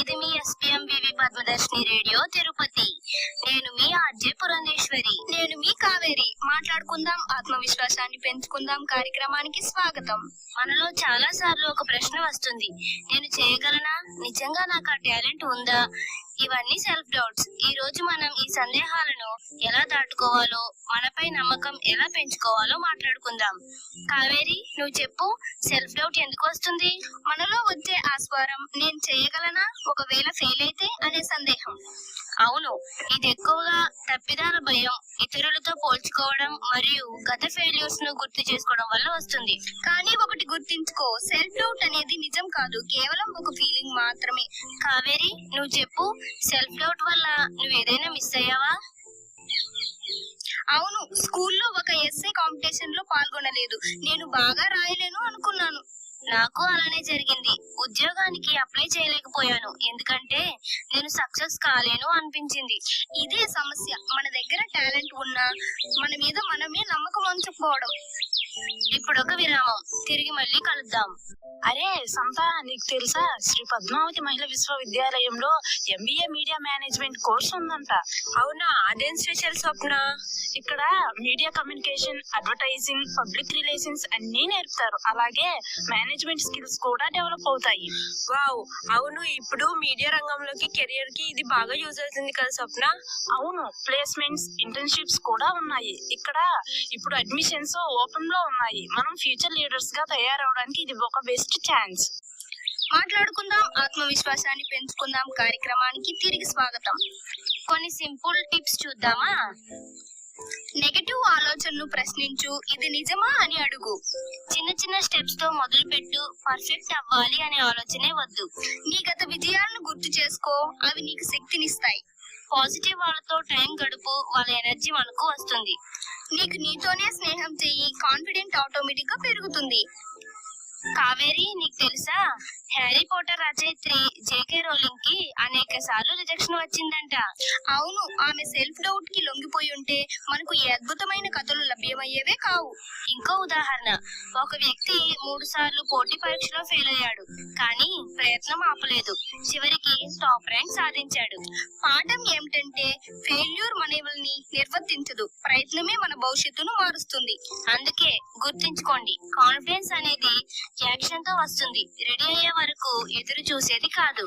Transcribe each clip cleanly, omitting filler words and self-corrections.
ఇది మీ SPMVV పద్మదర్శిని radio Tirupati. నేను మీ RJ Purandeswari. నేను మీ కావేరి. మాట్లాడుకుందాం, ఆత్మవిశ్వాసాన్ని పెంచుకుందాం కార్యక్రమానికి స్వాగతం. మనలో చాలా సార్లు ఒక ప్రశ్న వస్తుంది, నేను చేయగలనా, నిజంగా నాకు ఆ టాలెంట్ ఉందా? ఇవన్నీ సెల్ఫ్ డౌట్స్. ఈ రోజు మనం ఈ సందేహాలను ఎలా దాటుకోవాలో, మనపై నమ్మకం ఎలా పెంచుకోవాలో మాట్లాడుకుందాం. కావేరి, నువ్వు చెప్పు, సెల్ఫ్ డౌట్ ఎందుకు వస్తుంది? మనలో వచ్చే ఆ స్వరం, నేను చేయగలనా, ఒకవేళ ఫెయిల్ అయితే అనే సందేహం. అవును, ఇది ఎక్కువగా తప్పిదాల భయం, ఇతరులతో పోల్చుకోవడం మరియు గత ఫెయిల్యూర్స్ ను గుర్తు చేసుకోవడం వల్ల వస్తుంది. కానీ ఒకటి గుర్తించుకో, సెల్ఫ్ డౌట్ అనేది నిజం కాదు, కేవలం ఒక ఫీలింగ్ మాత్రమే. కావేరి, నువ్వు చెప్పు, సెల్ఫ్ డౌట్ వల్ల నువ్వు ఏదైనా మిస్ అయ్యావా? అవును, స్కూల్లో ఒక ఎస్ఏ కాంపిటీషన్ లో పాల్గొనలేదు. నేను బాగా రాయలేను అనుకున్నాను. నాకు అలానే జరిగింది. ఉద్యోగానికి అప్లై చేయలేకపోయాను, ఎందుకంటే నేను సక్సెస్ కాలేను అనిపించింది. ఇదే సమస్య, మన దగ్గర టాలెంట్ ఉన్నా మన మీద మనమే నమ్మకం ఉంచకపోవడం. ఇప్పుడు ఒక విరామం, తిరిగి మళ్ళీ కలుద్దాం. అరే సంత, నీకు తెలుసా, శ్రీ పద్మావతి మహిళా విశ్వవిద్యాలయంలో MBA మీడియా మేనేజ్మెంట్ కోర్స్ ఉందంట. అవునా, అదేం స్పెషల్ స్వప్న? ఇక్కడ media communication, advertising, public relations అన్ని నేర్పుతారు. అలాగే మేనేజ్మెంట్ స్కిల్స్ కూడా డెవలప్ అవుతాయి. వావ్, అవును, ఇప్పుడు మీడియా రంగంలోకి కెరియర్ కి ఇది బాగా యూజ్ అవుతుంది కదా స్వప్న? అవును, ప్లేస్మెంట్స్, ఇంటర్న్షిప్స్ కూడా ఉన్నాయి ఇక్కడ. ఇప్పుడు అడ్మిషన్స్ ఓపెన్ లో ఉన్నాయి. మనం ఫ్యూచర్ లీడర్స్ గా తయారవడానికి ఇది ఒక బెస్ట్ ఛాన్స్. మాట్లాడుకుందాం, ఆత్మవిశ్వాసాన్ని పెంచుకుందాం కార్యక్రమానికి తిరిగి స్వాగతం. కొన్ని సింపుల్ టిప్స్ చూద్దామా? నెగటివ్ ఆలోచనను ప్రశ్నించు, ఇది నిజమా అని అడుగు. చిన్న చిన్న స్టెప్స్ తో మొదలు పెట్టు, పర్ఫెక్ట్ అవ్వాలి అనే ఆలోచనే వద్దు. నీ గత విజయాలను గుర్తు చేసుకో, అవి నీకు శక్తినిస్తాయి. పాజిటివ్ వాళ్ళతో టైం గడుపు, వాళ్ళ ఎనర్జీ మనకు వస్తుంది. నీకు నీతోనే స్నేహం చెయ్యి, కాన్ఫిడెంట్ ఆటోమేటిక్ గా పెరుగుతుంది. కావేరి, నీకు తెలుసా, హ్యారీ పోటర్ రచయిత్రి JK రోలింగ్ కి అనేక సార్లు రిజెక్షన్ వచ్చిందంట. అవును, ఆమె సెల్ఫ్ డౌట్ కి లొంగిపోయి ఉంటే మనకు ఈ అద్భుతమైన కథలు లభ్యమయ్యేవే కావు. ఇంకో ఉదాహరణ, ఒక వ్యక్తి 3 సార్లు పోటీ పరీక్షలో ఫెయిల్ అయ్యాడు, కానీ ప్రయత్నం ఆపలేదు. చివరికి టాప్ ర్యాంక్ సాధించాడు. పాఠం ఏమిటంటే, ఫెయిల్యూర్ మనల్ని నిర్వర్తించదు, ప్రయత్నమే మన భవిష్యత్తును మారుస్తుంది. అందుకే గుర్తుంచుకోండి, కాన్ఫిడెన్స్ అనేది యాక్షన్ తో వస్తుంది, రెడీ అయ్యే వరకు ఎదురు చూసేది కాదు.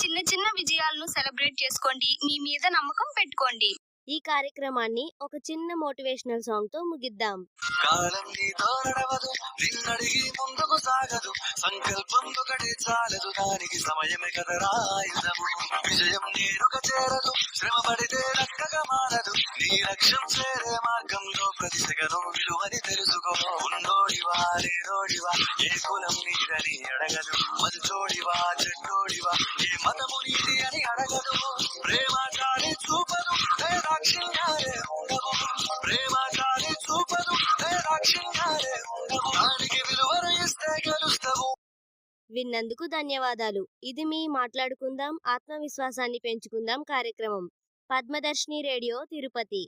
చిన్న చిన్న విజయాలను సెలబ్రేట్ చేసుకోండి, మీ మీద నమ్మకం పెట్టుకోండి. ఈ కార్యక్రమాన్ని ఒక చిన్న మోటివేషనల్ సాంగ్ తో ముగిద్దాం. కాలం నీతో నడవదు, నిన్నడిగి ముందుకు సాగదు, సంకల్పం ఒకటే చాలదు, దానికి సమయమే కదరా ఆయుధము. విజయం నేరుగా చేరదు, శ్రమ పడితే దక్కగా మారదు, నీ లక్ష్యం చేరే మార్గంలో ప్రతి సెకను విలువని తెలుసుకో. ఉన్నోడివా లేనోడివా, ఏ కులం నీదని అడగదు, మంచోడివా చెడ్డోడివా, ఏ మతము నీది అని అడగదు. ప్రేమ చాలి చూపదు, దాక్షిణ్యాలే ఉండవు, ప్రేమ చాలి చూపదు, దాక్షిణ్యాలే ఉండవు, దానికి విలువను ఇస్తే గెలుస్తావు. విన్నందుకు ధన్యవాదాలు. ఇది మీ మాట్లాడుకుందాం, ఆత్మవిశ్వాసాన్ని పెంచుకుందాం కార్యక్రమం. పద్మదర్శిని రేడియో తిరుపతి.